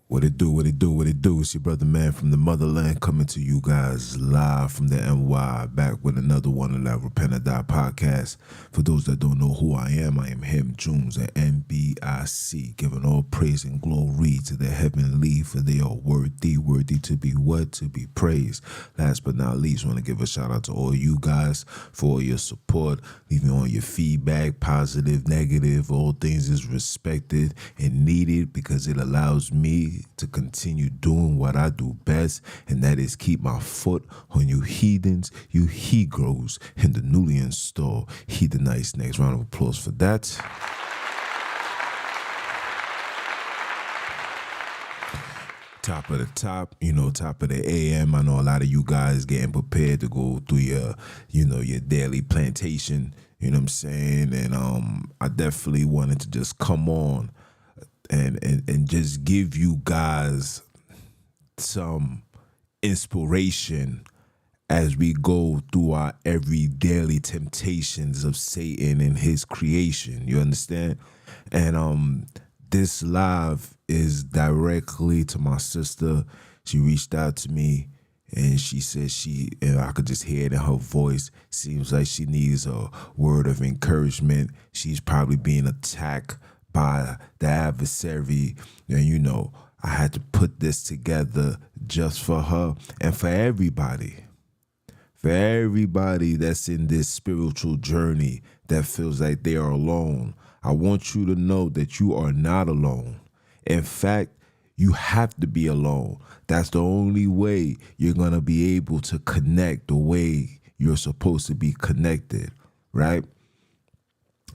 What it do, what it do, what it do. It's your brother man from the motherland coming to you guys live from the NY, back with another one of that Repent or Die podcast. For those that don't know who I am him, Junns The NBIC, giving all praise and glory to the heavenly, for they are worthy to be what? To be praised. Last but not least, want to give a shout out to all you guys for all your support, leaving all your feedback, positive, negative, all things is respected and needed because it allows me to continue doing what I do best, and that is keep my foot on you heathens, you he-grows, and the newly installed heathenites. Next round of applause for that. Top of the top, top of the AM. I know a lot of you guys getting prepared to go through your, your daily plantation, you know what I'm saying? And I definitely wanted to just come on and just give you guys some inspiration as we go through our every daily temptations of Satan and his creation. You understand? And this live is directly to my sister. She reached out to me and she said and I could just hear it in her voice, seems like she needs a word of encouragement. She's probably being attacked by the adversary, and I had to put this together just for her and for everybody that's in this spiritual journey that feels like they are alone. I want you to know that you are not alone. In fact, you have to be alone. That's the only way you're gonna be able to connect the way you're supposed to be connected, right?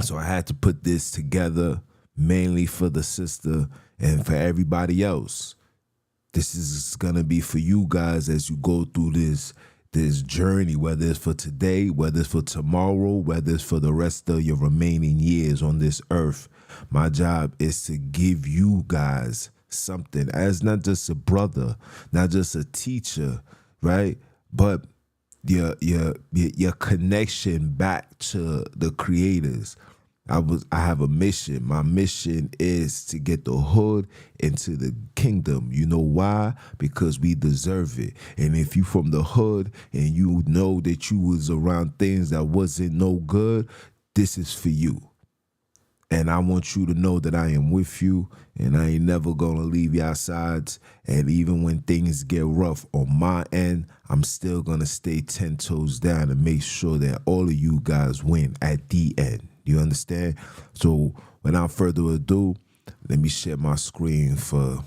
So I had to put this together mainly for the sister and for everybody else. This is gonna be for you guys as you go through this journey, whether it's for today, whether it's for tomorrow, whether it's for the rest of your remaining years on this earth. My job is to give you guys something as not just a brother, not just a teacher, right? But your connection back to the creators. I have a mission. My mission is to get the hood into the kingdom. You know why? Because we deserve it. And if you from the hood and you know that you was around things that wasn't no good, this is for you. And I want you to know that I am with you and I ain't never gonna leave your sides. And even when things get rough on my end, I'm still gonna stay 10 toes down and make sure that all of you guys win at the end. You understand? So without further ado, let me share my screen for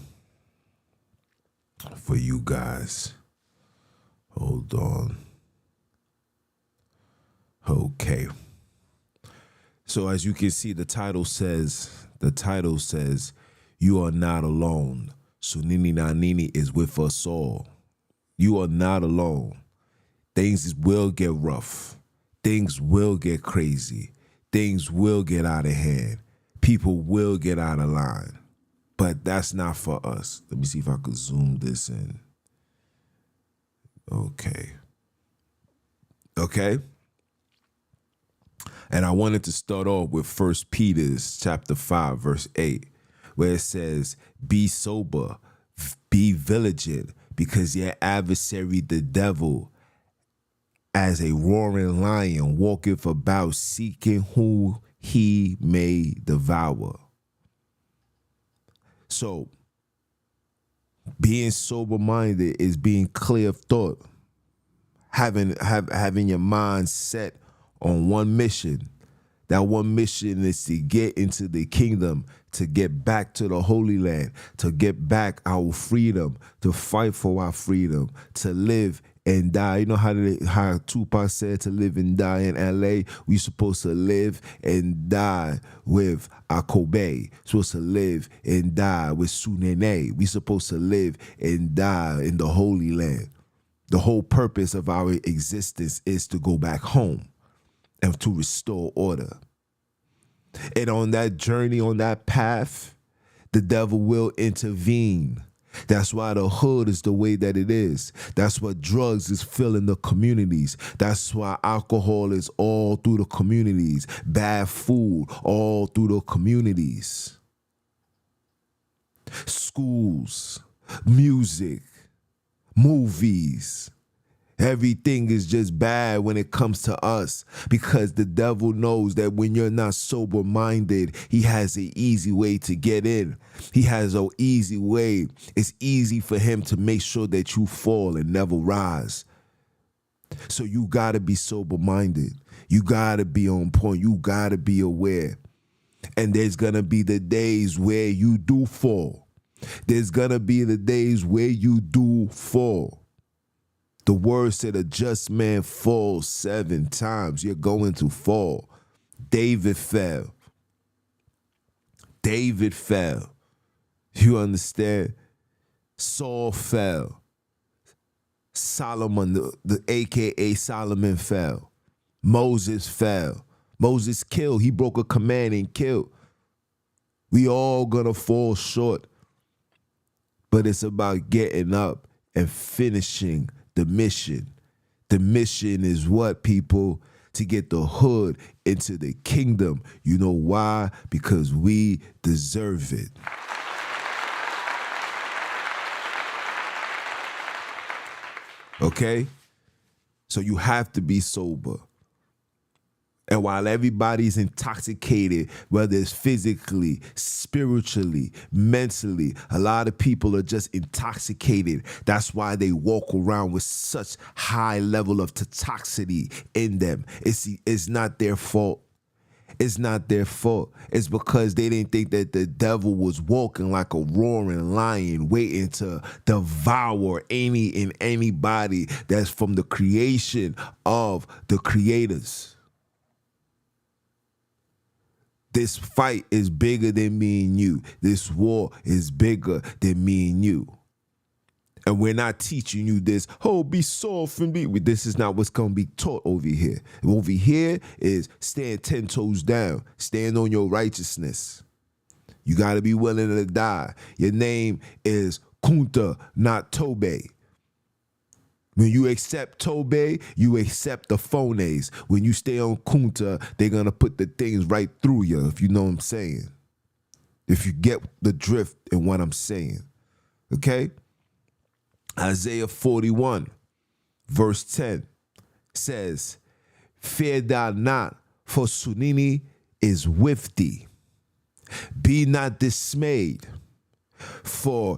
you guys. Hold on. Okay. So as you can see, the title says, you are not alone. Sunini na nini is with us all. You are not alone. Things will get rough. Things will get crazy. Things will get out of hand. People will get out of line. But that's not for us. Let me see if I could zoom this in. Okay. And I wanted to start off with 1 Peter chapter 5, verse 8, where it says, be sober, be vigilant, because your adversary, the devil, as a roaring lion, walketh about seeking who he may devour. So, being sober-minded is being clear of thought, having your mind set on one mission. That one mission is to get into the kingdom, to get back to the Holy Land, to get back our freedom, to fight for our freedom, to live and die. You know how Tupac said to live and die in LA? We supposed to live and die with Akobe. Supposed to live and die with Sunene. We supposed to live and die in the Holy Land. The whole purpose of our existence is to go back home and to restore order. And on that journey, on that path, the devil will intervene. That's why the hood is the way that it is. That's why drugs is filling the communities. That's why alcohol is all through the communities. Bad food all through the communities. schools, music, movies. Everything is just bad when it comes to us because the devil knows that when you're not sober-minded, he has an easy way to get in. He has an easy way. It's easy for him to make sure that you fall and never rise. So you got to be sober-minded. You got to be on point. You got to be aware. And there's going to be the days where you do fall. There's going to be the days where you do fall. The word said a just man falls 7 times. You're going to fall. David fell. David fell. You understand? Saul fell. Solomon, the AKA Solomon fell. Moses fell. Moses killed. He broke a command and killed. We all gonna fall short. But it's about getting up and finishing the mission. The mission is what, people? To get the hood into the kingdom. You know why? Because we deserve it. Okay? So you have to be sober. And while everybody's intoxicated, whether it's physically, spiritually, mentally, a lot of people are just intoxicated. That's why they walk around with such high level of toxicity in them. It's not their fault. It's not their fault. It's because they didn't think that the devil was walking like a roaring lion, waiting to devour any and anybody that's from the creation of the creators. This fight is bigger than me and you. This war is bigger than me and you. And we're not teaching you this, oh, be soft and be. This is not what's going to be taught over here. Over here is stand 10 toes down. Stand on your righteousness. You got to be willing to die. Your name is Kunta, not Tobe. When you accept Tobe, you accept the phones. When you stay on Kunta, they're going to put the things right through you, if you know what I'm saying. If you get the drift in what I'm saying. Okay? Isaiah 41, verse 10 says, fear thou not, for Sunini is with thee. Be not dismayed, for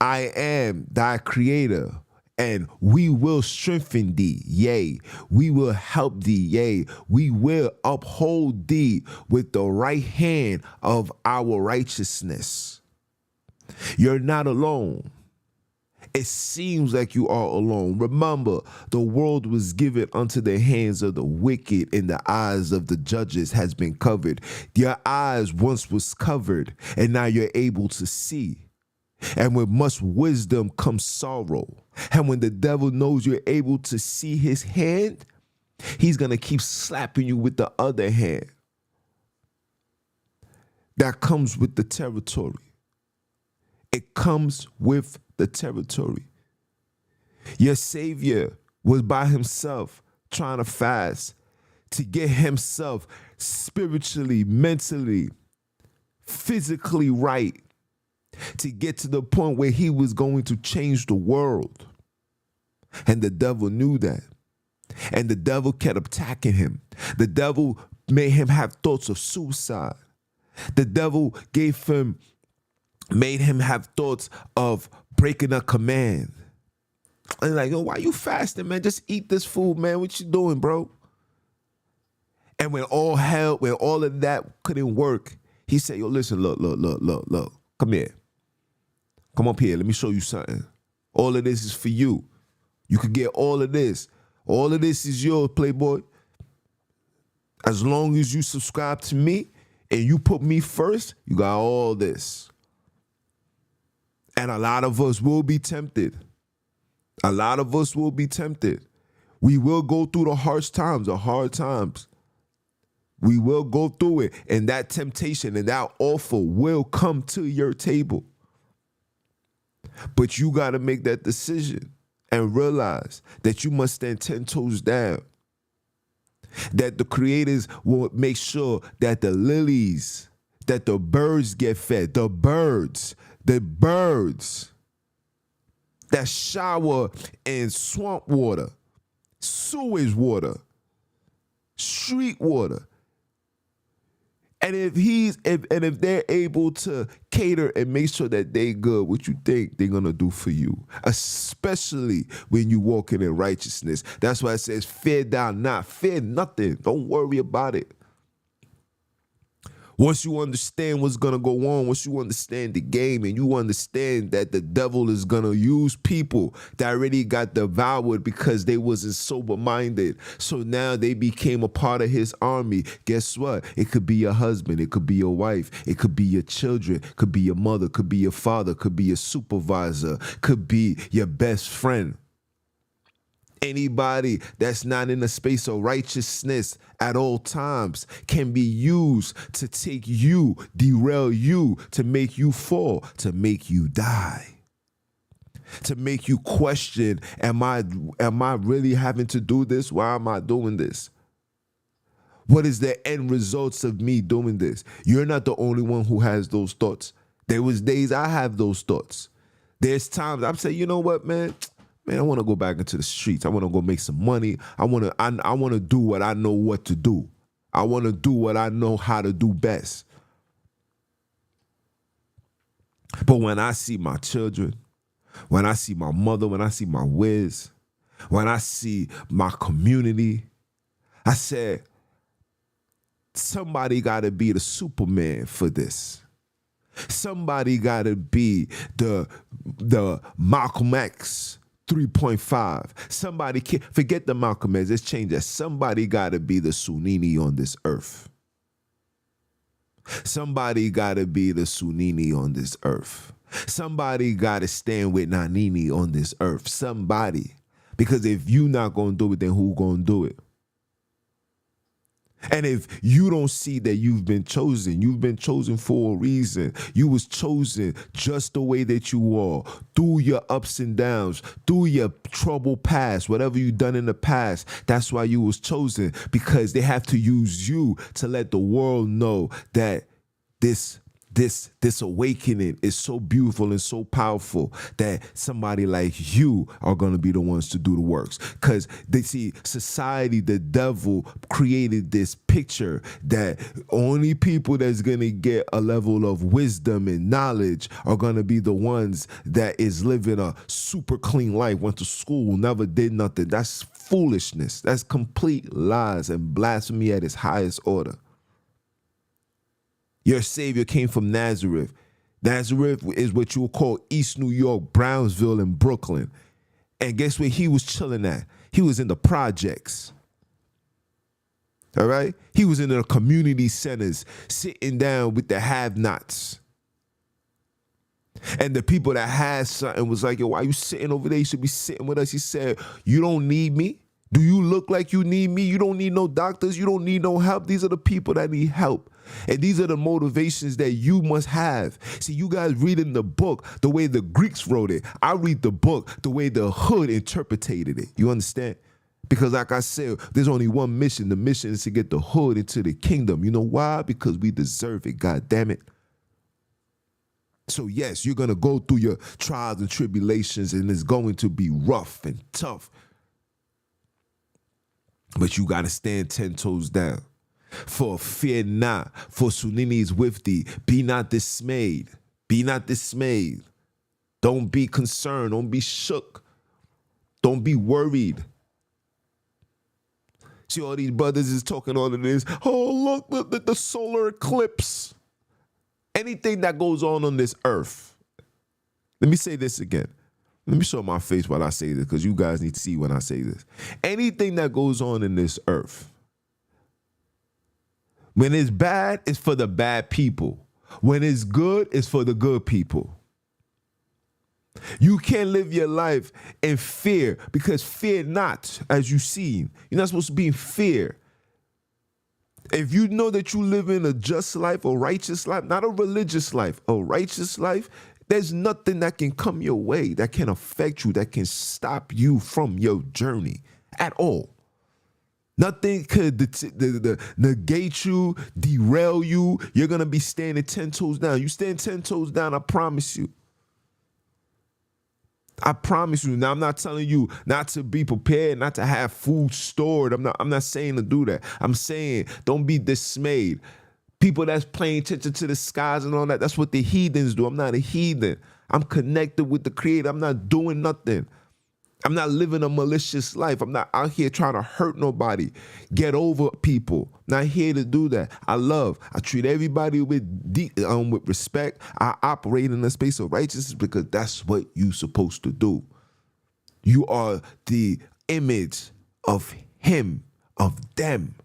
I am thy creator, and we will strengthen thee. Yea, we will help thee. Yea, we will uphold thee with the right hand of our righteousness. You're not alone. It seems like you are alone. Remember, the world was given unto the hands of the wicked, and the eyes of the judges has been covered. Your eyes once was covered, and now you're able to see. And with much wisdom comes sorrow. And when the devil knows you're able to see his hand, he's going to keep slapping you with the other hand. That comes with the territory. It comes with the territory. Your Savior was by himself trying to fast to get himself spiritually, mentally, physically right, to get to the point where he was going to change the world. And the devil knew that. And the devil kept attacking him. The devil made him have thoughts of suicide. The devil made him have thoughts of breaking a command. And like, yo, why you fasting, man? Just eat this food, man. What you doing, bro? And when all of that couldn't work, he said, yo, listen, look. Come here. Come up here. Let me show you something. All of this is for you. You could get all of this. All of this is yours, Playboy. As long as you subscribe to me and you put me first, you got all this. And a lot of us will be tempted. A lot of us will be tempted. We will go through the hard times. We will go through it. And that temptation and that offer will come to your table. But you got to make that decision and realize that you must stand 10 toes down. That the creators will make sure that the lilies that the birds get fed. The birds that shower in swamp water, sewage water, street water. And if they're able to cater and make sure that they good, what you think they're gonna do for you? Especially when you walking in righteousness. That's why it says, fear thou not, fear nothing. Don't worry about it. Once you understand what's going to go on, once you understand the game and you understand that the devil is going to use people that already got devoured because they wasn't sober-minded. So now they became a part of his army. Guess what? It could be your husband. It could be your wife. It could be your children. It could be your mother. It could be your father. It could be your supervisor. It could be your best friend. Anybody that's not in a space of righteousness at all times can be used to take you, derail you, to make you fall, to make you die, to make you question, am I really having to do this? Why am I doing this? What is the end results of me doing this? You're not the only one who has those thoughts. There was days I have those thoughts. There's times I'm saying, you know what, man, I want to go back into the streets. I want to go make some money. I want to do what I know what to do. I want to do what I know how to do best. But when I see my children, when I see my mother, when I see my whiz, when I see my community, I said, somebody got to be the Superman for this. Somebody got to be the Malcolm X 3.5. Somebody can't forget the Malcolm X. Let's change that. Somebody got to be the Sunini on this earth. Somebody got to be the Sunini on this earth. Somebody got to stand with Nanini on this earth. Somebody. Because if you not going to do it, then who going to do it? And if you don't see that you've been chosen for a reason. You was chosen just the way that you are, through your ups and downs, through your troubled past, whatever you done in the past. That's why you was chosen, because they have to use you to let the world know that this awakening is so beautiful and so powerful that somebody like you are going to be the ones to do the works. Because they see society, the devil created this picture that only people that's going to get a level of wisdom and knowledge are going to be the ones that is living a super clean life, went to school, never did nothing. That's foolishness. That's complete lies and blasphemy at its highest order. Your Savior came from Nazareth. Nazareth is what you would call East New York, Brownsville, and Brooklyn. And guess where he was chilling at? He was in the projects. All right? He was in the community centers, sitting down with the have-nots. And the people that had something was like, yo, why you sitting over there? You should be sitting with us. He said, you don't need me? Do you look like you need me? You don't need no doctors. You don't need no help. These are the people that need help. And these are the motivations that you must have. See, you guys reading the book the way the Greeks wrote it. I read the book the way the hood interpreted it. You understand? Because like I said, there's only one mission. The mission is to get the hood into the kingdom. You know why? Because we deserve it, God damn it. So yes, you're going to go through your trials and tribulations, and it's going to be rough and tough. But you got to stand 10 toes down. For fear not, for Sunini is with thee. Be not dismayed. Be not dismayed. Don't be concerned. Don't be shook. Don't be worried. See, all these brothers is talking all of this. Oh, look, the solar eclipse. Anything that goes on this earth. Let me say this again. Let me show my face while I say this, because you guys need to see when I say this. Anything that goes on in this earth, when it's bad, it's for the bad people. When it's good, it's for the good people. You can't live your life in fear, because fear not, as you've seen. You're not supposed to be in fear. If you know that you live in a just life, a righteous life, not a religious life, a righteous life, there's nothing that can come your way, that can affect you, that can stop you from your journey at all. Nothing could negate you, derail you. You're going to be standing 10 toes down. You stand 10 toes down, I promise you. I promise you. Now, I'm not telling you not to be prepared, not to have food stored. I'm not saying to do that. I'm saying don't be dismayed. People that's paying attention to the skies and all that, that's what the heathens do. I'm not a heathen. I'm connected with the Creator. I'm not doing nothing. I'm not living a malicious life. I'm not out here trying to hurt nobody, get over people. Not here to do that. I treat everybody with respect. I operate in a space of righteousness because that's what you're supposed to do. You are the image of Him, of them.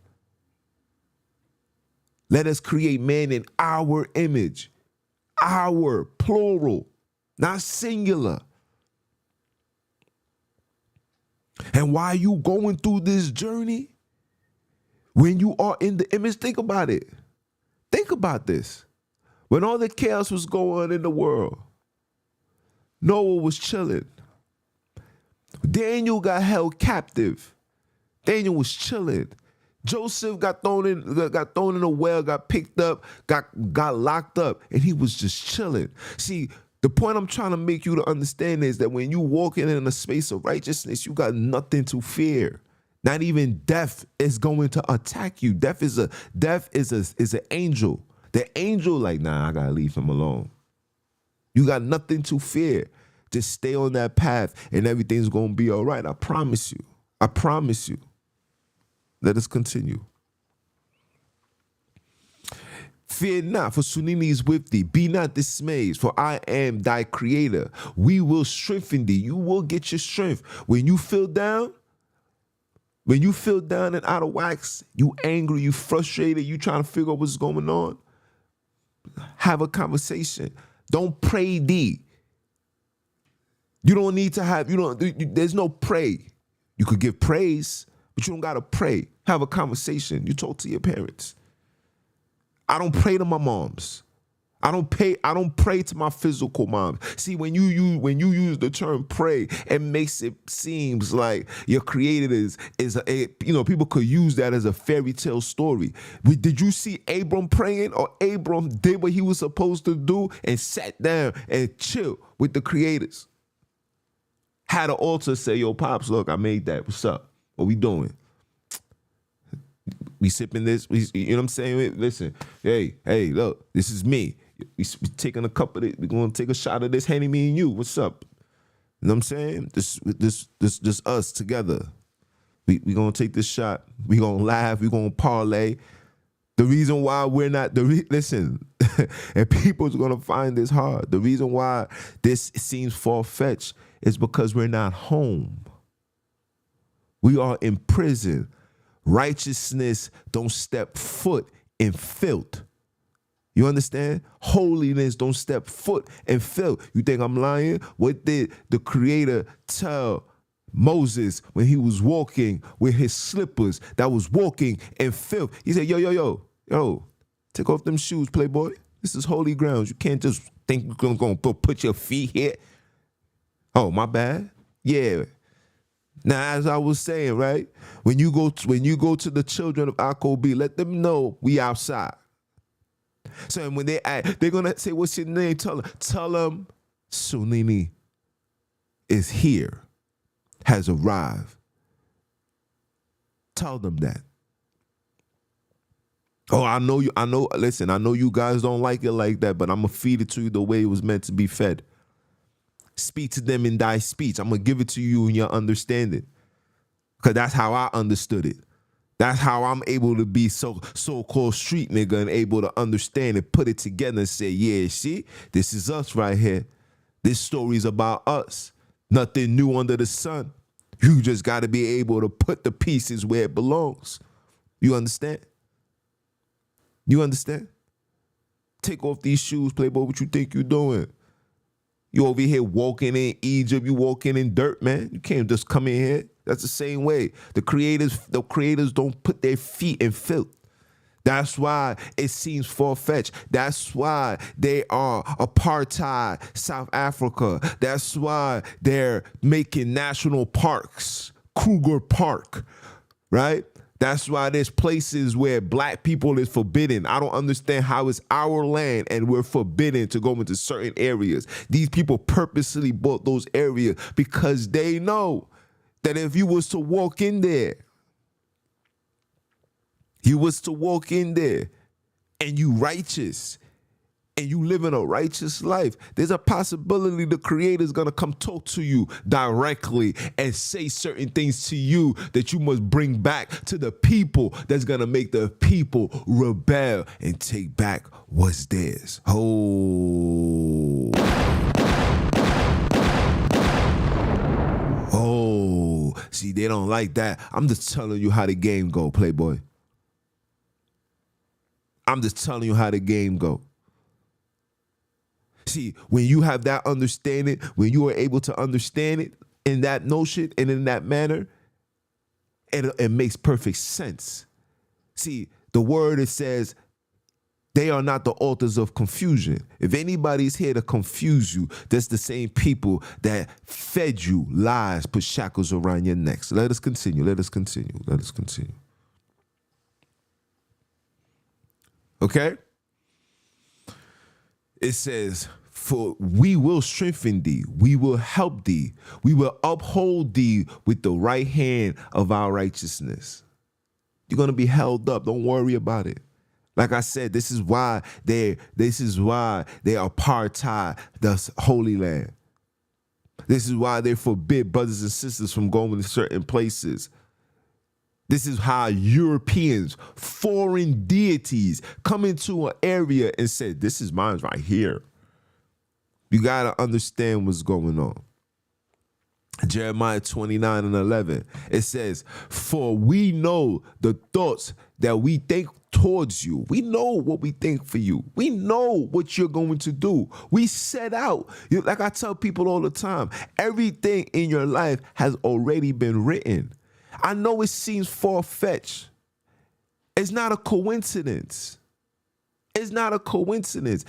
Let us create man in our image, our plural, not singular. And while you going through this journey, when you are in the image, think about it. Think about this. When all the chaos was going on in the world, Noah was chilling. Daniel got held captive. Daniel was chilling. Joseph got thrown in a well, got picked up, got locked up, and he was just chilling. See, the point I'm trying to make you to understand is that when you walking in a space of righteousness, you got nothing to fear. Not even death is going to attack you. Death is an angel. The angel like, nah, I gotta leave him alone. You got nothing to fear. Just stay on that path and everything's gonna be all right. I promise you. I promise you. Let us continue. Fear not, for Sunini is with thee. Be not dismayed, for I am thy creator. We will strengthen thee. You will get your strength. When you feel down and out of wax, you angry, you frustrated, you trying to figure out what's going on, have a conversation. Don't pray thee. You don't need to have, there's no pray. You could give praise, but you don't got to pray. Have a conversation. You talk to your parents. I don't pray to my moms. I don't pray to my physical mom. See, when you use the term pray, it makes it seems like your creator is people could use that as a fairy tale story. Did you see Abram praying, or Abram did what he was supposed to do and sat down and chill with the creators? Had an altar, say, yo, Pops, look, I made that. What's up? What we doing? We sipping this, you know what I'm saying? Listen, hey, look, this is me. We taking a cup of it. We're going to take a shot of this Henny, me and you. What's up? You know what I'm saying? This us together. We going to take this shot. We going to laugh. We going to parlay. The reason why we're not, listen, and people's going to find this hard. The reason why this seems far-fetched is because we're not home. We are in prison. Righteousness don't step foot in filth. You understand? Holiness don't step foot in filth. You think I'm lying? What did the Creator tell Moses when he was walking with his slippers that was walking in filth? He said, yo, take off them shoes, playboy. This is holy grounds. You can't just think you're going to put your feet here. Oh, my bad. Yeah. Now, as I was saying, right, when you go to the children of Akobi, let them know we outside. So when they're gonna say, "What's your name?" Tell them, Sunini is here, has arrived. Tell them that. Oh, I know you. Listen, I know you guys don't like it like that, but I'm gonna feed it to you the way it was meant to be fed. Speak to them in thy speech. I'm going to give it to you in your understanding. Because that's how I understood it. That's how I'm able to be so-called street nigga and able to understand and put it together and say, yeah, see, this is us right here. This story's about us. Nothing new under the sun. You just got to be able to put the pieces where it belongs. You understand? You understand? Take off these shoes, playboy. What you think you doing? You over here walking in Egypt, you walking in dirt, man. You can't just come in here. That's the same way. The creators don't put their feet in filth. That's why it seems far-fetched. That's why they are apartheid South Africa. That's why they're making national parks, Kruger Park, right? That's why there's places where black people is forbidden. I don't understand how it's our land and we're forbidden to go into certain areas. These people purposely bought those areas because they know that if you was to walk in there, and you righteous, and you living a righteous life, there's a possibility the Creator is going to come talk to you directly and say certain things to you that you must bring back to the people that's going to make the people rebel and take back what's theirs. See, they don't like that. I'm just telling you how the game go, Playboy. I'm just telling you how the game go. See, when you have that understanding, when you are able to understand it in that notion and in that manner, it makes perfect sense. See, the word, it says, they are not the authors of confusion. If anybody's here to confuse you, that's the same people that fed you lies, put shackles around your neck. So let us continue. Okay? It says, for we will strengthen thee, we will help thee, we will uphold thee with the right hand of our righteousness. You're going to be held up. Don't worry about it. Like I said, this is why they apartheid the Holy Land. This is why they forbid brothers and sisters from going to certain places. This is how Europeans, foreign deities, come into an area and say, this is mine right here. You got to understand what's going on. Jeremiah 29:11, it says, for we know the thoughts that we think towards you. We know what we think for you. We know what you're going to do. We set out. Like I tell people all the time, everything in your life has already been written. I know it seems far-fetched. It's not a coincidence. It's not a coincidence.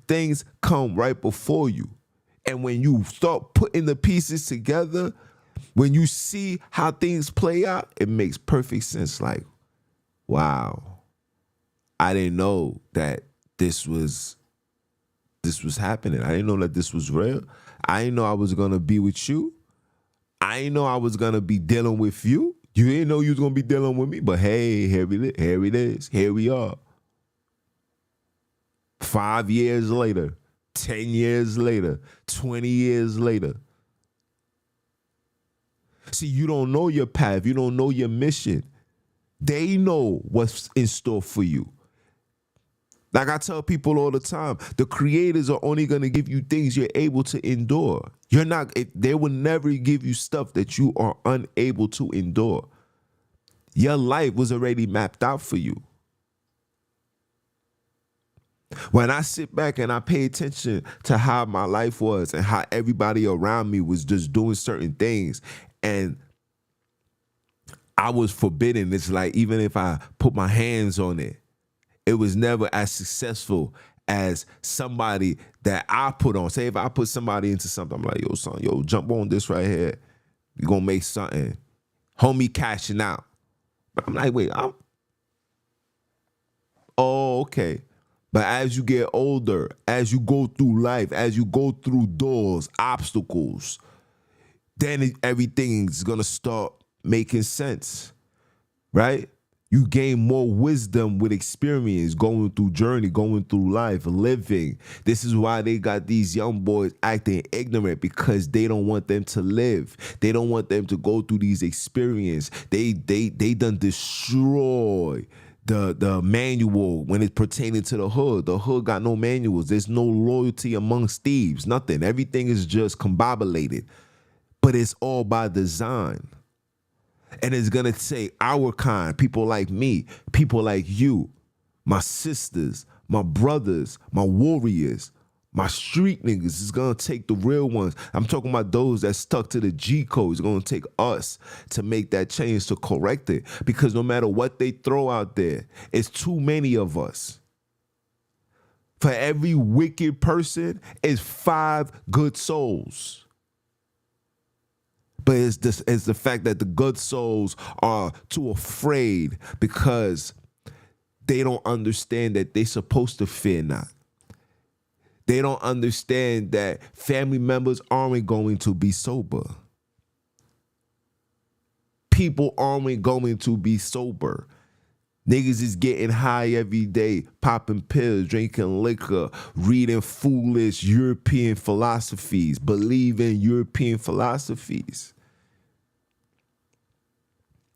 Things come right before you. And when you start putting the pieces together, when you see how things play out, it makes perfect sense. Like, wow, I didn't know that this was happening. I didn't know that this was real. I didn't know I was going to be with you. I didn't know I was going to be dealing with you. You didn't know you was going to be dealing with me. But hey, here it is. Here we are. 5 years later, 10 years later, 20 years later. See, you don't know your path. You don't know your mission. They know what's in store for you. Like I tell people all the time, the creators are only going to give you things you're able to endure. They will never give you stuff that you are unable to endure. Your life was already mapped out for you. When I sit back and I pay attention to how my life was and how everybody around me was just doing certain things, and I was forbidden, it's like even if I put my hands on it, it was never as successful as somebody that I put on. Say if I put somebody into something, I'm like, yo, son, jump on this right here. You're going to make something. Homie cashing out. But I'm like, wait, okay. But as you get older, as you go through life, as you go through doors, obstacles, then everything's going to start making sense, right? You gain more wisdom with experience, going through journey, going through life, living. This is why they got these young boys acting ignorant, because they don't want them to live. They don't want them to go through these experiences. They done destroy the manual when it's pertaining to the hood. The hood got no manuals. There's no loyalty amongst thieves, nothing. Everything is just combobulated. But it's all by design. And it's going to take our kind, people like me, people like you, my sisters, my brothers, my warriors, my street niggas. It's going to take the real ones. I'm talking about those that stuck to the G code. It's going to take us to make that change, to correct it. Because no matter what they throw out there, it's too many of us. For every wicked person, it's 5 good souls. But it's the fact that the good souls are too afraid because they don't understand that they're supposed to fear not. They don't understand that family members aren't going to be sober. People aren't going to be sober. Niggas is getting high every day, popping pills, drinking liquor, reading foolish European philosophies, believing European philosophies.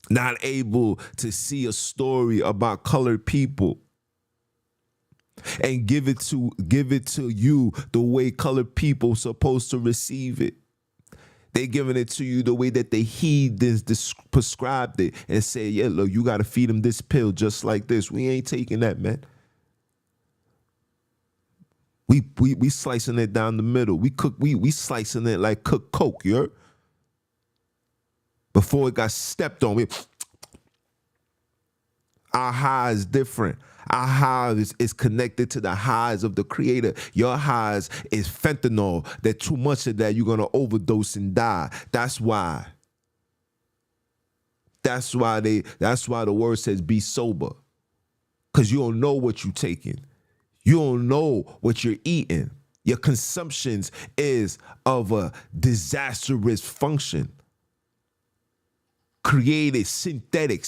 Not able to see a story about colored people and give it to you the way colored people supposed to receive it. They giving it to you the way that the heathens prescribed it and say, yeah, look, you got to feed them this pill just like this. We ain't taking that, man. We slicing it down the middle. We slicing it like cooked Coke, you heard? Before it got stepped on. Our high is different. Our high is connected to the highs of the Creator. Your highs is fentanyl. That too much of that, you're going to overdose and die. That's why. That's why the word says be sober. Because you don't know what you're taking. You don't know what you're eating. Your consumptions is of a disastrous function. Created synthetic.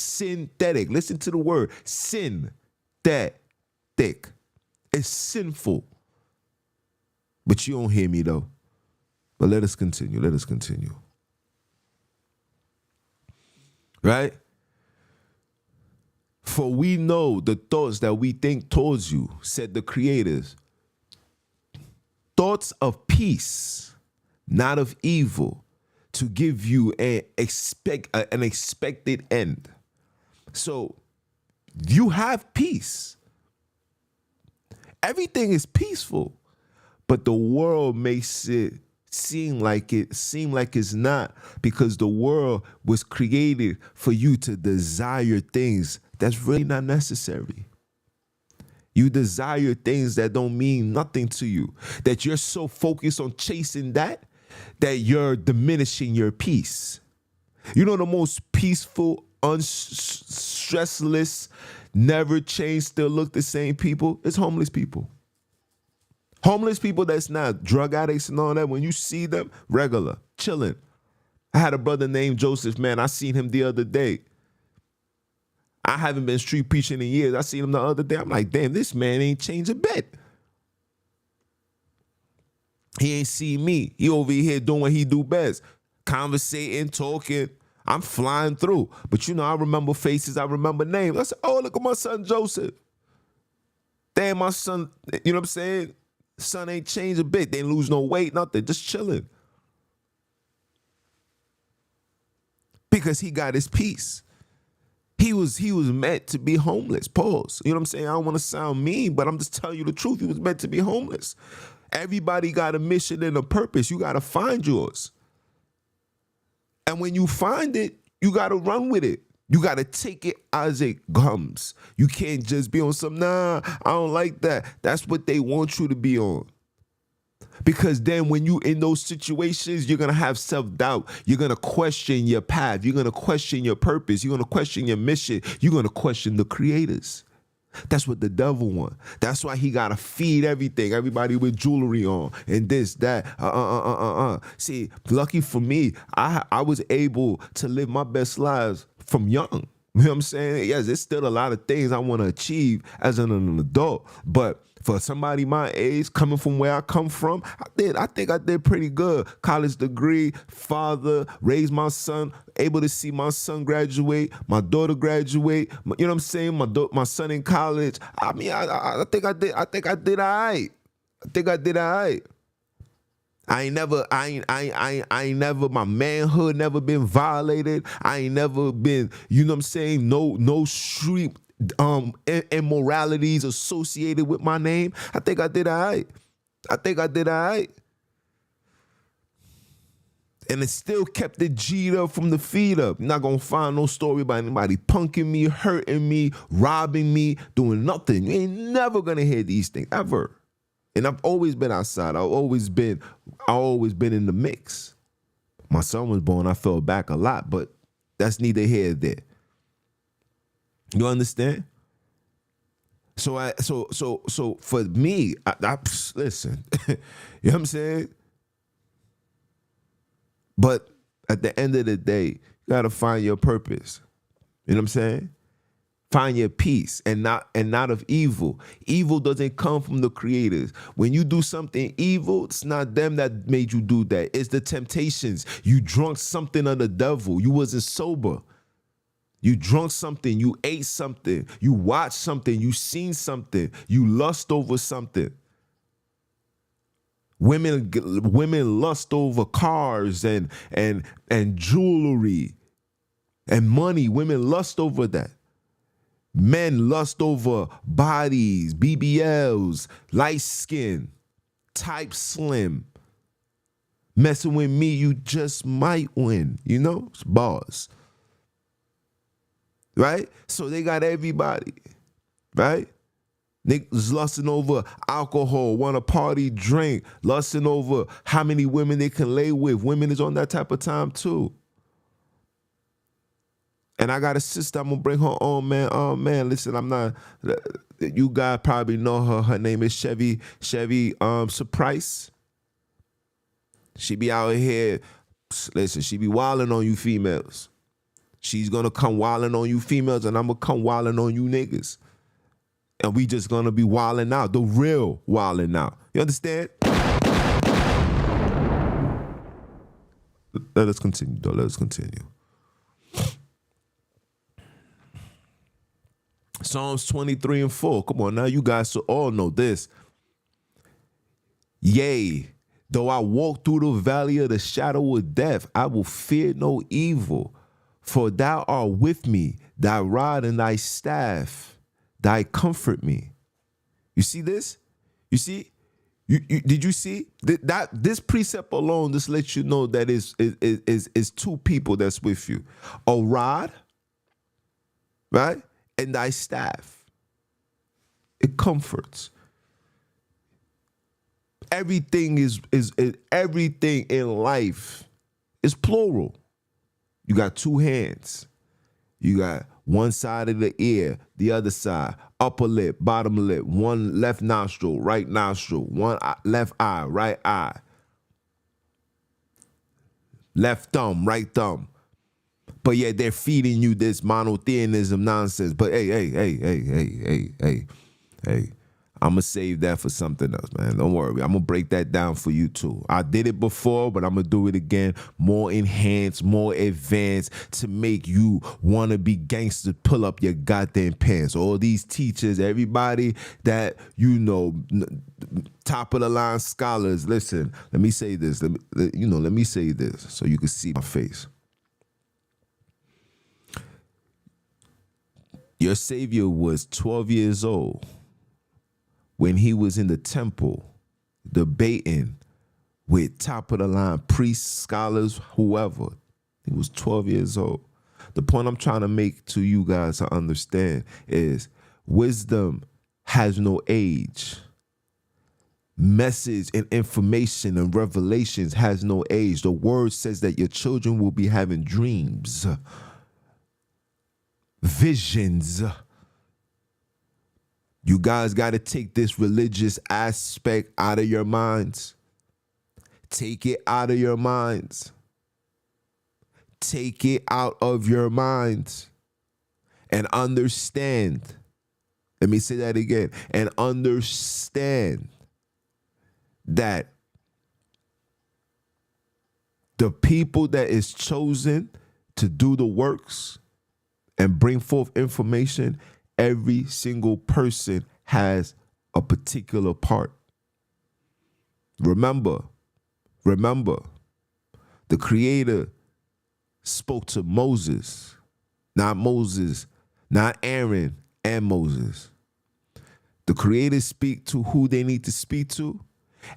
Listen to the word, synthetic. It's sinful. But you don't hear me though. But let us continue. Right? For we know the thoughts that we think towards you, said the creators. Thoughts of peace, not of evil, to give you an expected end. So you have peace. Everything is peaceful, but the world makes it seem like it's not, because the world was created for you to desire things that's really not necessary. You desire things that don't mean nothing to you, that you're so focused on chasing that you're diminishing your peace. You know the most peaceful, stressless, never change, still look the same people? It's homeless people. Homeless people that's not drug addicts and all that, when you see them, regular, chilling. I had a brother named Joseph, man. I seen him the other day. I haven't been street preaching in years. I seen him the other day. I'm like, damn, this man ain't changed a bit. He ain't see me. He over here doing what he do best. Conversating, talking. I'm flying through. But you know, I remember faces. I remember names. I said, oh, look at my son, Joseph. Damn, my son, you know what I'm saying? Son ain't changed a bit. They ain't lose no weight, nothing. Just chilling. Because he got his peace. He was meant to be homeless. Pause. You know what I'm saying? I don't want to sound mean, but I'm just telling you the truth. He was meant to be homeless. Everybody got a mission and a purpose. You got to find yours. And when you find it, you got to run with it. You got to take it as it comes. You can't just be on some, nah, I don't like that. That's what they want you to be on. Because then when you in those situations, you're going to have self-doubt. You're going to question your path. You're going to question your purpose. You're going to question your mission. You're going to question the creators. That's what the devil wants. That's why he got to feed everything. Everybody with jewelry on and this, that. See, lucky for me, I was able to live my best lives from young. You know what I'm saying? Yes, there's still a lot of things I want to achieve as an adult. But for somebody my age, coming from where I come from, I think I did pretty good. College degree, father, raised my son, able to see my son graduate, my daughter graduate. You know what I'm saying? My son in college. I mean, I think I did all right. I ain't never, my manhood never been violated. I ain't never been, you know what I'm saying? No street immoralities associated with my name. I think I did all right. And it still kept the G'd up from the feet up. You're not going to find no story about anybody punking me, hurting me, robbing me, doing nothing. You ain't never going to hear these things, ever. And I've always been outside. I've always been in the mix. My son was born, I fell back a lot, but that's neither here nor there. You understand? So for me, I listen, you know what I'm saying? But at the end of the day, you gotta find your purpose. You know what I'm saying? Find your peace and not of evil. Evil doesn't come from the creators. When you do something evil, it's not them that made you do that. It's the temptations. You drunk something of the devil. You wasn't sober. You drunk something. You ate something. You watched something. You seen something. You lust over something. Women lust over cars and jewelry and money. Women lust over that. Men lust over bodies, BBLs, light skin, type slim. Messing with me, you just might win. You know, it's bars. Right? So they got everybody. Right? Niggas lusting over alcohol, want to party, drink, lusting over how many women they can lay with. Women is on that type of time too. And I got a sister, I'm going to bring her on, man. Oh, man, listen, I'm not, you guys probably know her. Her name is Chevy Surprise. She be out here, listen, she be wilding on you females. She's going to come wilding on you females, and I'm going to come wilding on you niggas. And we just going to be wilding out, the real wilding out. You understand? Let us continue, though. Let us continue. Psalms 23:4. Come on now, you guys should all know this. Yea, though I walk through the valley of the shadow of death, I will fear no evil, for thou art with me, thy rod and thy staff, thy comfort me. You see this? You see? Did you see that this precept alone just lets you know that is two people that's with you. A rod, right? And thy staff. It comforts. Everything is everything in life is plural. You got two hands. You got one side of the ear, the other side, upper lip, bottom lip, one left nostril, right nostril, one left eye, right eye, left thumb, right thumb. But yet they're feeding you this monotheism nonsense. But hey, I'm going to save that for something else, man. Don't worry. I'm going to break that down for you too. I did it before, but I'm going to do it again. More enhanced, more advanced to make you want to be gangster, pull up your goddamn pants. All these teachers, everybody that, you know, top of the line scholars. Listen, let me say this. Let me say this so you can see my face. Your Savior was 12 years old when he was in the temple debating with top of the line priests, scholars, whoever. He was 12 years old. The point I'm trying to make to you guys to understand is wisdom has no age. Message and information and revelations has no age. The word says that your children will be having dreams, visions. You guys got to take this religious aspect out of your minds. Take it out of your minds. Take it out of your minds and understand. Let me say that again. And understand that the people that is chosen to do the works and bring forth information, every single person has a particular part. Remember, the Creator spoke to Moses, not Aaron and Moses. The Creator speak to who they need to speak to,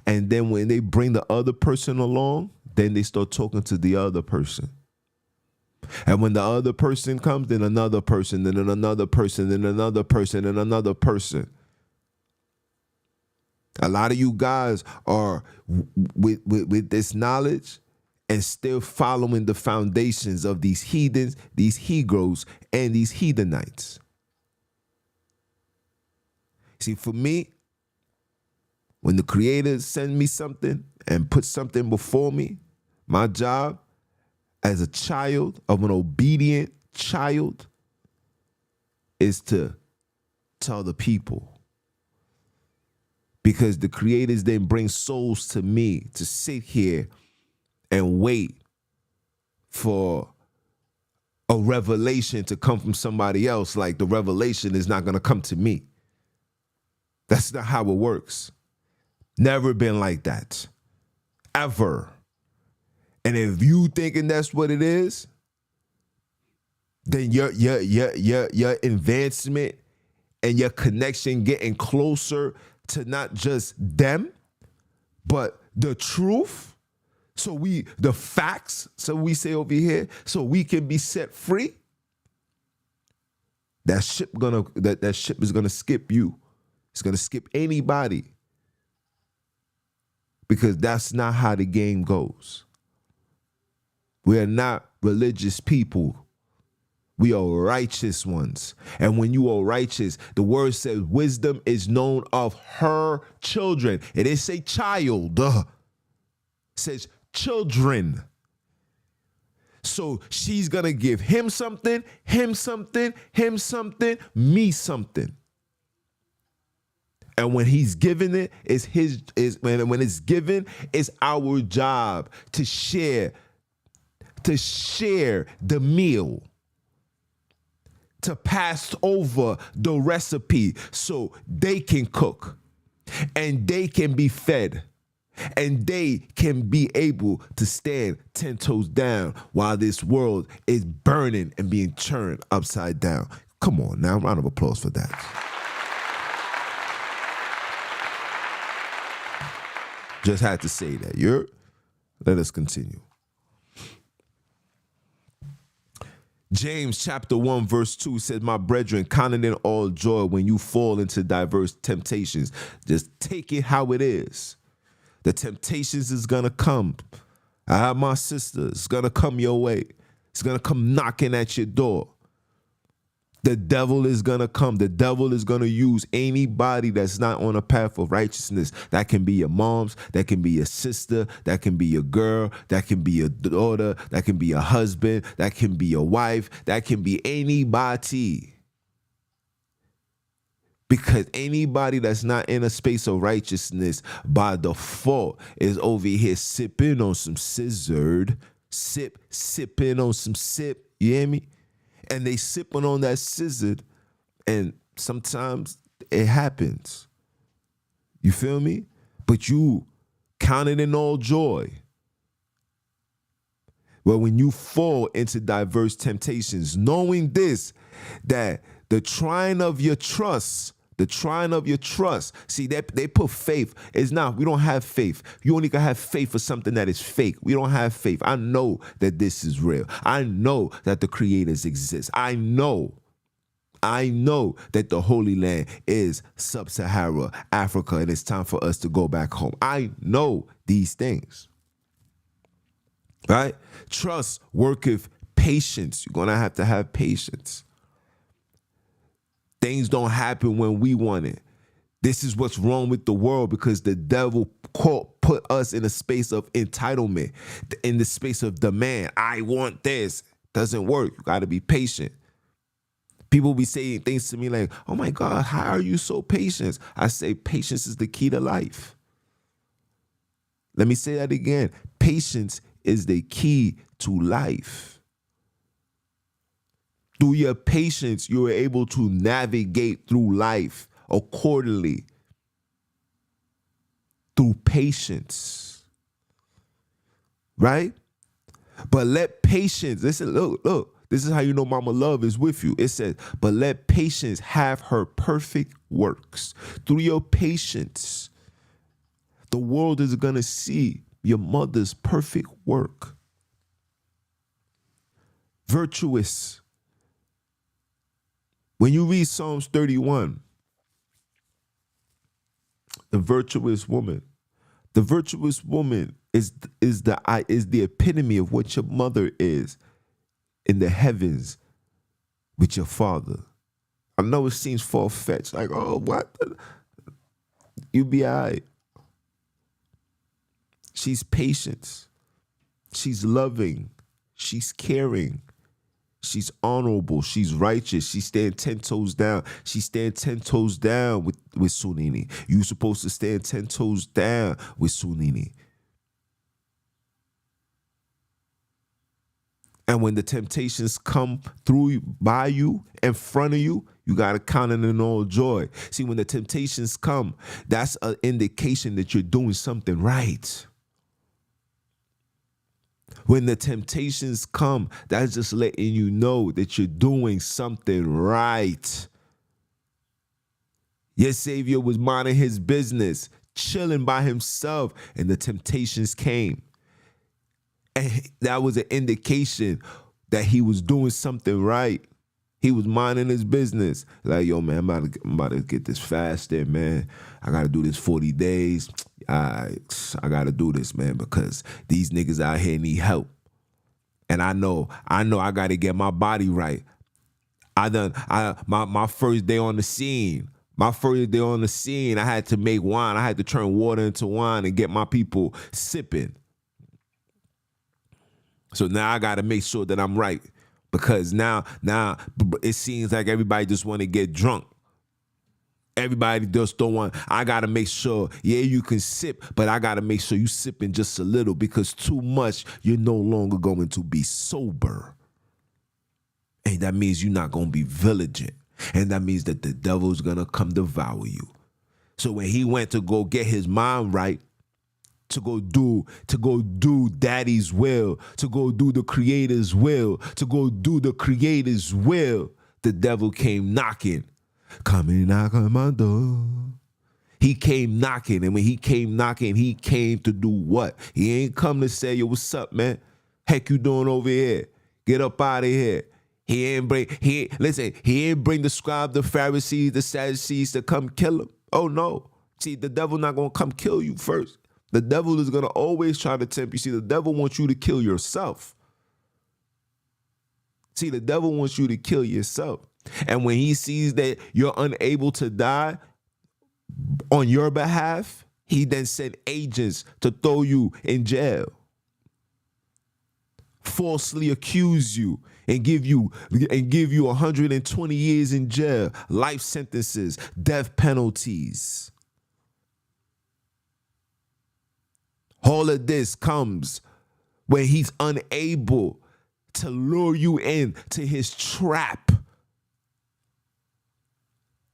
and then when they bring the other person along, then they start talking to the other person. And when the other person comes, then another person, then another person, then another person, and another person. A lot of you guys are with this knowledge, and still following the foundations of these heathens, these Hebrews, and these heathenites. See, for me, when the Creator sends me something and puts something before me, my job as a child of an obedient child is to tell the people. Because the Creators then bring souls to me to sit here and wait for a revelation to come from somebody else, like the revelation is not going to come to me. That's not how it works. Never been like that. Ever. And if you thinking that's what it is, then your advancement and your connection getting closer to not just them, but the truth. So the facts, so we say over here, so we can be set free. That ship is gonna skip you. It's gonna skip anybody. Because that's not how the game goes. We are not religious people. We are righteous ones. And when you are righteous, the word says wisdom is known of her children. It didn't say child. It says children. So she's going to give him something, him something, him something, me something. And when he's given it, when it's given, it's our job to share the meal, to pass over the recipe so they can cook and they can be fed and they can be able to stand 10 toes down while this world is burning and being turned upside down. Come on now, round of applause for that. Just had to say that. Let us continue. James chapter 1 verse 2 says, my brethren, count it in all joy when you fall into diverse temptations. Just take it how it is. The temptations is going to come. I have my sister. It's going to come your way. It's going to come knocking at your door. The devil is going to come. The devil is going to use anybody that's not on a path of righteousness. That can be your moms. That can be your sister. That can be your girl. That can be your daughter. That can be your husband. That can be your wife. That can be anybody. Because anybody that's not in a space of righteousness by default is over here sipping on some scissored, sipping on some sip. You hear me? And they sipping on that scissored, and sometimes it happens. You feel me? But you count it in all joy. Well, when you fall into diverse temptations, knowing this, that the trying of your trust, see, they put faith. It's not, we don't have faith. You only can have faith for something that is fake. We don't have faith. I know that this is real. I know that the creators exist. I know that the Holy Land is Sub-Sahara Africa, and it's time for us to go back home. I know these things. Right? Trust worketh patience. You're going to have patience. Things don't happen when we want it. This is what's wrong with the world, because the devil put us in a space of entitlement, in the space of demand. I want this. Doesn't work. You got to be patient. People be saying things to me like, oh my God, how are you so patient? I say patience is the key to life. Let me say that again. Patience is the key to life. Through your patience, you are able to navigate through life accordingly. Through patience. Right? But let patience, listen, look. This is how you know Mama Love is with you. It says, but let patience have her perfect works. Through your patience, the world is going to see your mother's perfect work. Virtuous. When you read Psalms 31, the virtuous woman is the epitome of what your mother is in the heavens with your father. I know it seems far-fetched, like, oh, what? You be all right. She's patient. She's loving. She's caring. She's honorable. She's righteous. She stand 10 toes down. She stand 10 toes down with Sunini. You supposed to stand 10 toes down with Sunini. And when the temptations come through, by you, in front of you, you got to count it in all joy. See, when the temptations come, that's an indication that you're doing something right. When the temptations come, that's just letting you know that you're doing something right. Your Savior was minding his business, chilling by himself, and the temptations came. And that was an indication that he was doing something right. He was minding his business. Like, yo, man, I'm about to get this fasted, man. I got to do this 40 days. I got to do this, man, because these niggas out here need help. And I know I got to get my body right. My first day on the scene. I had to make wine. I had to turn water into wine and get my people sipping. So now I got to make sure that I'm right, because now it seems like everybody just want to get drunk. Everybody just don't want. I got to make sure, yeah, you can sip, but I got to make sure you sipping just a little, because too much, you're no longer going to be sober. And that means you're not going to be vigilant. And that means that the devil's going to come devour you. So when he went to go get his mind right, to go do daddy's will, to go do the creator's will, the devil came knocking. Come and knock on my door. He came knocking, and when he came knocking, he came to do what? He ain't come to say, yo, what's up, man? Heck you doing over here? Get up out of here. He ain't bring the scribes, the Pharisees, the Sadducees to come kill him. Oh no. See, the devil not gonna come kill you first. The devil is going to always try to tempt you. See, the devil wants you to kill yourself. And when he sees that you're unable to die on your behalf, he then sent agents to throw you in jail, falsely accuse you, and give you 120 years in jail, life sentences, death penalties. All of this comes when he's unable to lure you in to his trap.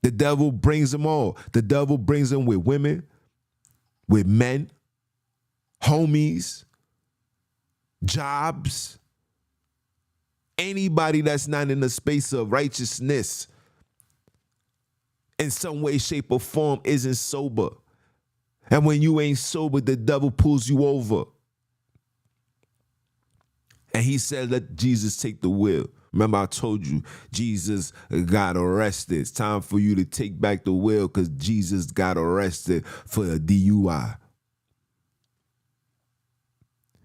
The devil brings them all. The devil brings them with women, with men, homies, jobs. Anybody that's not in the space of righteousness in some way, shape, or form isn't sober. And when you ain't sober, the devil pulls you over. And he said, let Jesus take the wheel. Remember, I told you, Jesus got arrested. It's time for you to take back the wheel, because Jesus got arrested for a DUI.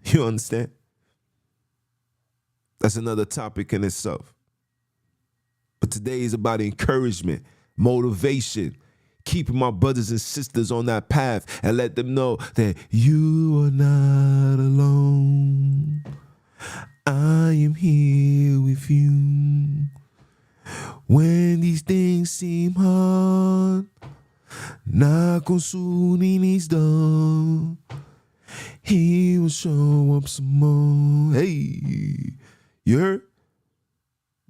You understand? That's another topic in itself. But today is about encouragement, motivation, keeping my brothers and sisters on that path, and let them know that you are not alone. I am here with you. When these things seem hard, na Sunini's done, he will show up some more. Hey, you heard?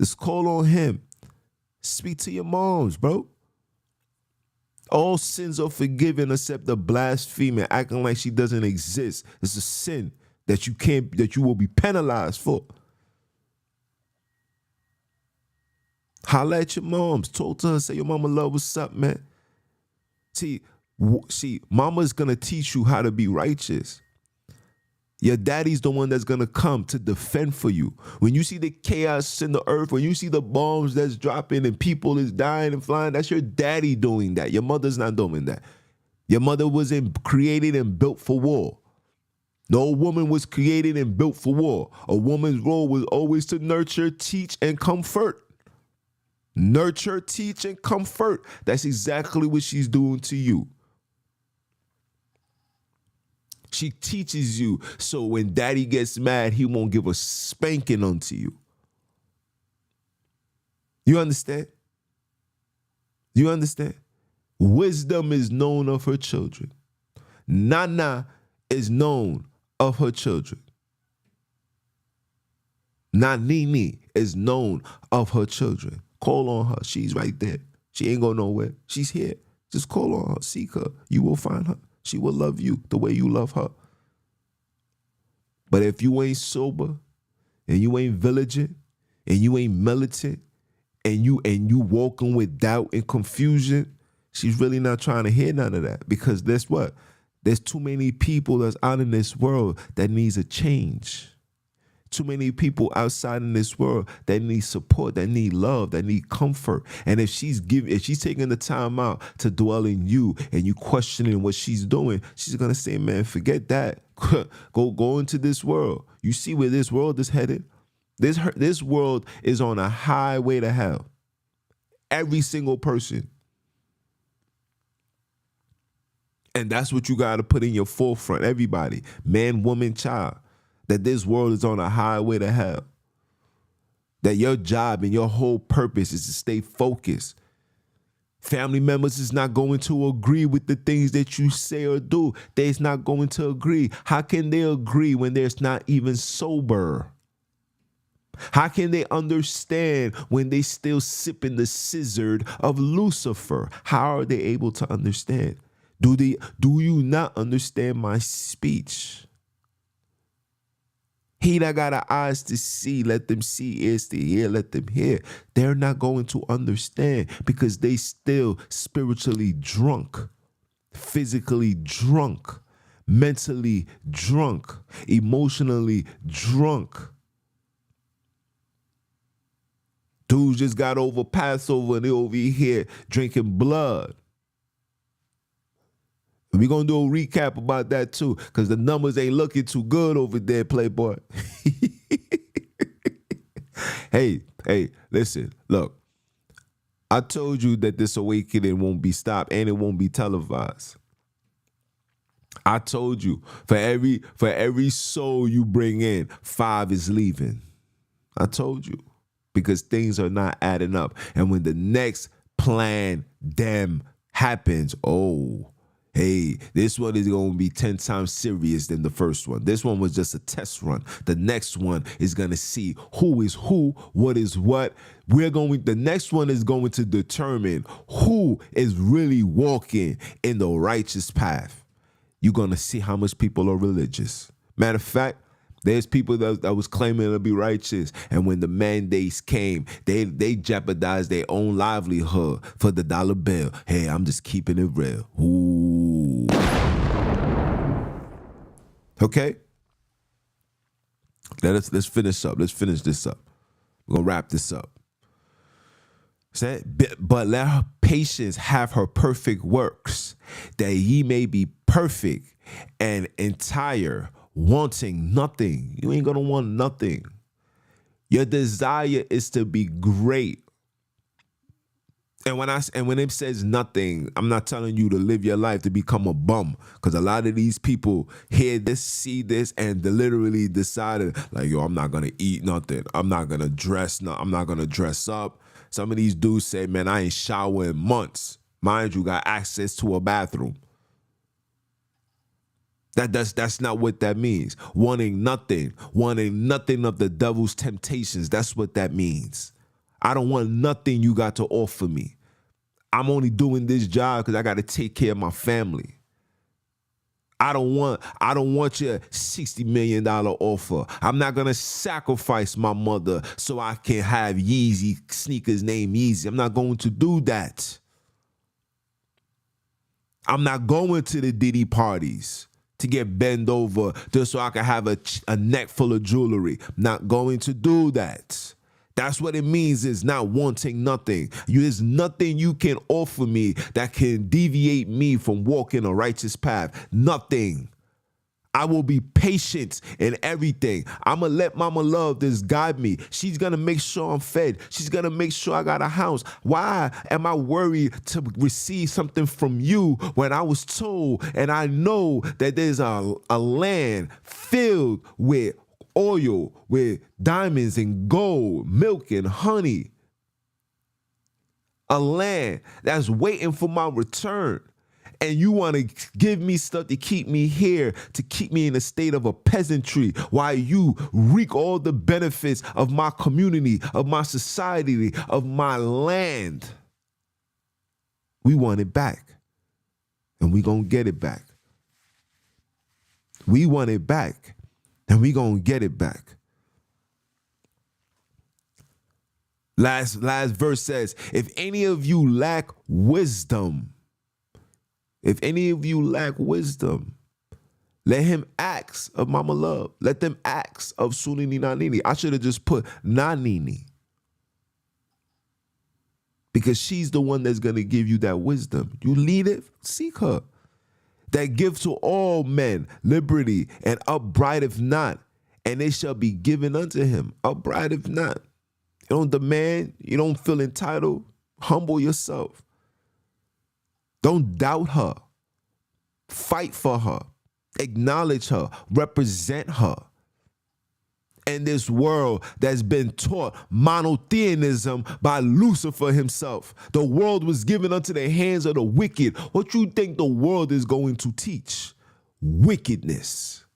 Just call on him. Speak to your moms, bro. All sins are forgiven except the blasphemy, acting like she doesn't exist. It's a sin that you will be penalized for. Holla at your moms. Talk to her. Say, your mama love, what's up, man? See, mama's gonna teach you how to be righteous. Your daddy's the one that's gonna come to defend for you. When you see the chaos in the earth, when you see the bombs that's dropping and people is dying and flying, that's your daddy doing that. Your mother's not doing that. Your mother wasn't created and built for war. No woman was created and built for war. A woman's role was always to nurture, teach, and comfort. Nurture, teach, and comfort. That's exactly what she's doing to you. She teaches you so when daddy gets mad, he won't give a spanking unto you. You understand? You understand? Wisdom is known of her children. Nana is known of her children. Nanini is known of her children. Call on her. She's right there. She ain't going nowhere. She's here. Just call on her. Seek her. You will find her. She will love you the way you love her. But if you ain't sober and you ain't vigilant and you ain't militant and you walking with doubt and confusion, she's really not trying to hear none of that, because that's what? There's too many people that's out in this world that needs a change. Too many people outside in this world that need support, that need love, that need comfort. And if she's taking the time out to dwell in you and you questioning what she's doing, she's gonna say, man, forget that. Go into this world. You see where this world is headed? This world is on a highway to hell. Every single person. And that's what you got to put in your forefront, everybody, man, woman, child, that this world is on a highway to hell. That your job and your whole purpose is to stay focused. Family members is not going to agree with the things that you say or do. They're not going to agree. How can they agree when they're not even sober? How can they understand when they still sipping the scissored of Lucifer? How are they able to understand? Do you not understand my speech? He that got eyes to see, let them see, ears to hear, let them hear. They're not going to understand because they still spiritually drunk, physically drunk, mentally drunk, emotionally drunk. Dudes just got over Passover and they over here drinking blood. We're going to do a recap about that too, because the numbers ain't looking too good over there, Playboy. Hey, listen, look. I told you that this awakening won't be stopped and it won't be televised. I told you, for every soul you bring in, 5 is leaving. I told you, because things are not adding up. And when the next plan happens, hey, this one is going to be 10 times serious than the first one. This one was just a test run. The next one is going to see who is who, what is what. The next one is going to determine who is really walking in the righteous path. You're going to see how much people are religious. Matter of fact, there's people that was claiming to be righteous, and when the mandates came, they jeopardized their own livelihood for the dollar bill. Hey, I'm just keeping it real. Ooh. Okay? Let's finish up. Let's finish this up. We're gonna wrap this up. But let her patience have her perfect works, that ye may be perfect and entire, wanting nothing. You ain't gonna want nothing. Your desire is to be great. And when it says nothing, I'm not telling you to live your life to become a bum, because a lot of these people hear this, see this, and they literally decided, like, yo, I'm not gonna eat nothing. I'm not gonna dress. I'm not gonna dress up. Some of these dudes say, man, I ain't showered in months. Mind you, got access to a bathroom. That's not what that means. Wanting nothing of the devil's temptations. That's what that means. I don't want nothing you got to offer me. I'm only doing this job because I got to take care of my family. I don't want your $60 million offer. I'm not gonna sacrifice my mother so I can have Yeezy sneakers named Yeezy. I'm not going to do that. I'm not going to the Diddy parties to get bent over just so I can have a neck full of jewelry. Not going to do that. That's what it means, is not wanting nothing. There's nothing you can offer me that can deviate me from walking a righteous path. Nothing. I will be patient in everything. I'm going to let Mama Love just guide me. She's going to make sure I'm fed. She's going to make sure I got a house. Why am I worried to receive something from you when I was told and I know that there's a land filled with oil, with diamonds and gold, milk and honey? A land that's waiting for my return. And you want to give me stuff to keep me here, to keep me in a state of a peasantry, while you reap all the benefits of my community, of my society, of my land. We want it back. And we going to get it back. We want it back. And we going to get it back. Last verse says, if any of you lack wisdom, let him ask of Mama Love. Let them ask of Sunini Nanini. I should have just put Nanini. Because she's the one that's going to give you that wisdom. You need it, seek her. That give to all men liberty, and upbraideth not, and it shall be given unto him. Upbraideth not. You don't demand, you don't feel entitled. Humble yourself. Don't doubt her. Fight for her. Acknowledge her. Represent her. In this world that's been taught monotheism by Lucifer himself. The world was given unto the hands of the wicked. What you think the world is going to teach? Wickedness.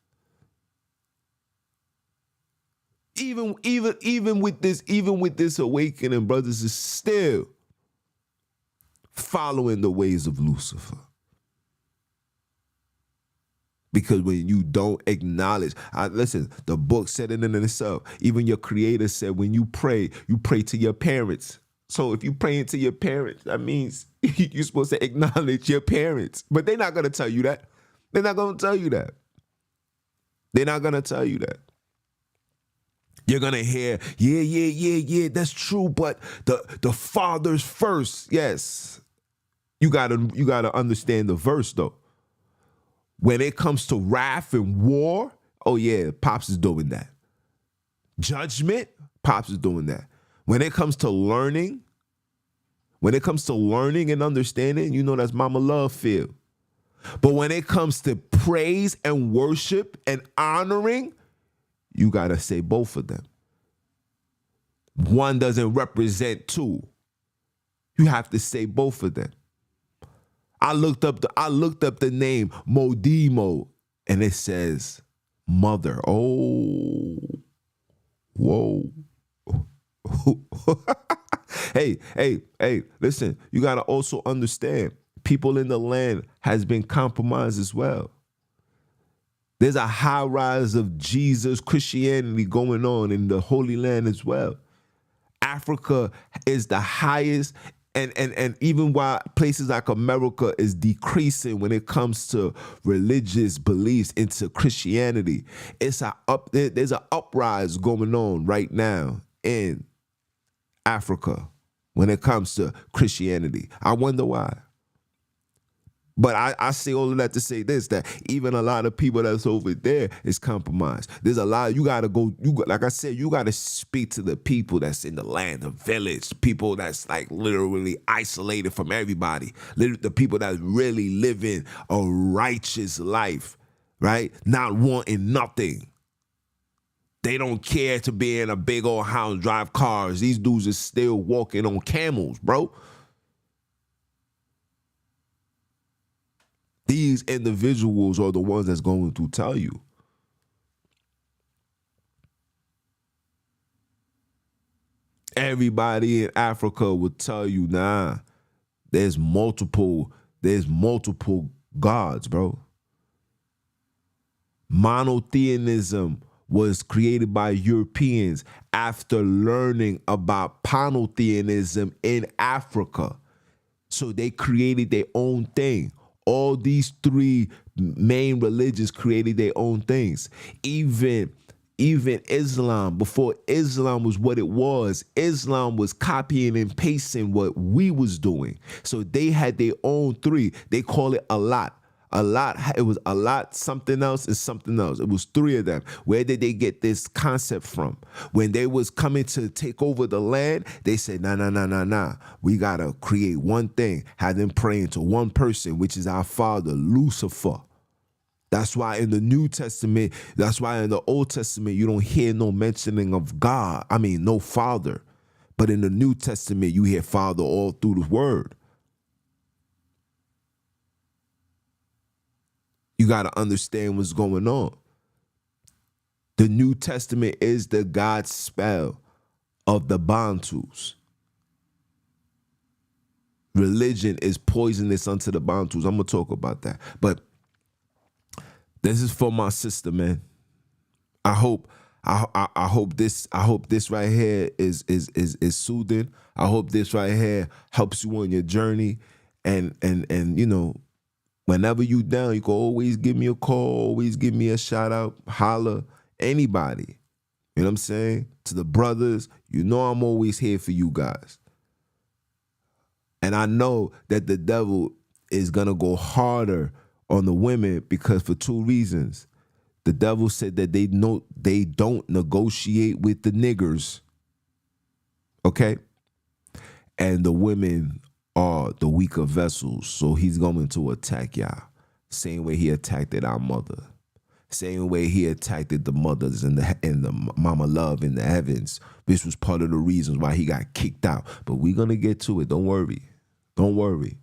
Even with this awakening, brothers, is still following the ways of Lucifer. Because when you don't acknowledge, listen, the book said it in itself. Even your creator said when you pray to your parents. So if you praying to your parents, that means you're supposed to acknowledge your parents. But they're not going to tell you that. They're not going to tell you that. They're not going to tell you that. You're going to hear, yeah, that's true, but the fathers first. Yes. You got to understand the verse, though. When it comes to wrath and war, oh yeah, Pops is doing that. Judgment, Pops is doing that. When it comes to learning and understanding, you know that's Mama Love field. But when it comes to praise and worship and honoring, you got to say both of them. One doesn't represent two. You have to say both of them. I looked up the name Modimo, and it says mother. Oh, whoa. Hey, listen, you got to also understand, people in the land has been compromised as well. There's a high rise of Jesus Christianity going on in the Holy Land as well. Africa is the highest, and even while places like America is decreasing when it comes to religious beliefs into Christianity, there's an uprise going on right now in Africa when it comes to Christianity. I wonder why. But I say all of that to say this, that even a lot of people that's over there is compromised. There's a lot, like I said, you got to speak to the people that's in the land, the village, people that's like literally isolated from everybody, the people that's really living a righteous life, right? Not wanting nothing. They don't care to be in a big old house, drive cars. These dudes are still walking on camels, bro. These individuals are the ones that's going to tell you. Everybody in Africa will tell you, nah, there's multiple gods, bro. Monotheism was created by Europeans after learning about polytheism in Africa. So they created their own thing. All these three main religions created their own things. Even Islam, before Islam was what it was, Islam was copying and pasting what we was doing. So they had their own three. They call it Allah. It was a lot, something else, and something else. It was three of them. Where did they get this concept from? When they was coming to take over the land, they said, nah. We got to create one thing, have them praying to one person, which is our father, Lucifer. That's why in the New Testament, that's why in the Old Testament, you don't hear no mentioning of God. I mean, no father. But in the New Testament, you hear father all through the word. You got to understand what's going on. The New Testament is the God spell of the Bantus. Religion is poisonous unto the Bantus. I'm going to talk about that. But this is for my sister, man. I hope this right here is soothing. I hope this right here helps you on your journey. And you know, whenever you down, you can always give me a call, always give me a shout out, holler, anybody. You know what I'm saying? To the brothers, you know I'm always here for you guys. And I know that the devil is gonna go harder on the women because for two reasons. The devil said that they don't negotiate with the niggers. Okay? And the women are the weaker vessels, so he's going to attack y'all. Same way he attacked our mother. Same way he attacked the mothers and the mama love in the heavens. This was part of the reasons why he got kicked out. But we're going to get to it. Don't worry. Don't worry.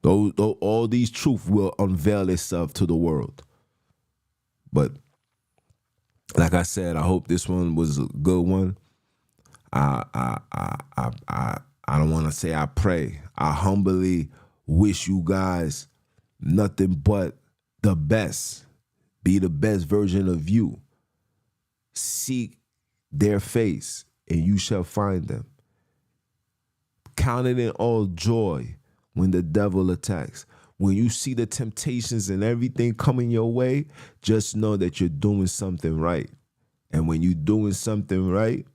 All these truth will unveil itself to the world. But like I said, I hope this one was a good one. I don't want to say I pray. I humbly wish you guys nothing but the best. Be the best version of you. Seek their face and you shall find them. Count it in all joy when the devil attacks. When you see the temptations and everything coming your way, just know that you're doing something right. And when you're doing something right,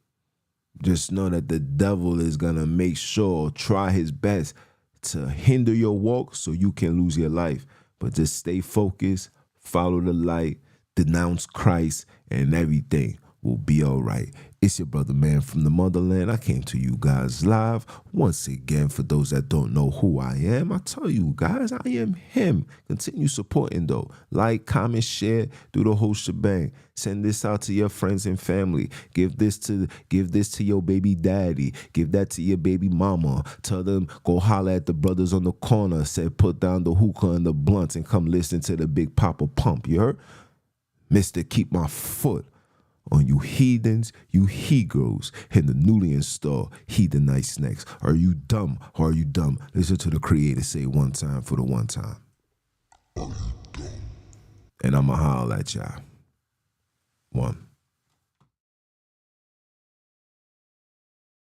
just know that the devil is going to make sure, try his best to hinder your walk so you can lose your life. But just stay focused, follow the light, denounce Christ, and everything will be all right. It's your brother, man, from the motherland. I came to you guys live. Once again, for those that don't know who I am, I tell you guys, I am him. Continue supporting, though. Like, comment, share, do the whole shebang. Send this out to your friends and family. Give this to your baby daddy. Give that to your baby mama. Tell them, go holler at the brothers on the corner. Say, put down the hookah and the blunts and come listen to the Big Papa pump. You heard? Mister, keep my foot on you heathens, you he-girls, in the newly installed heathenite snacks. Are you dumb or are you dumb? Listen to the creator say one time for the one time. And I'ma holler at y'all. One.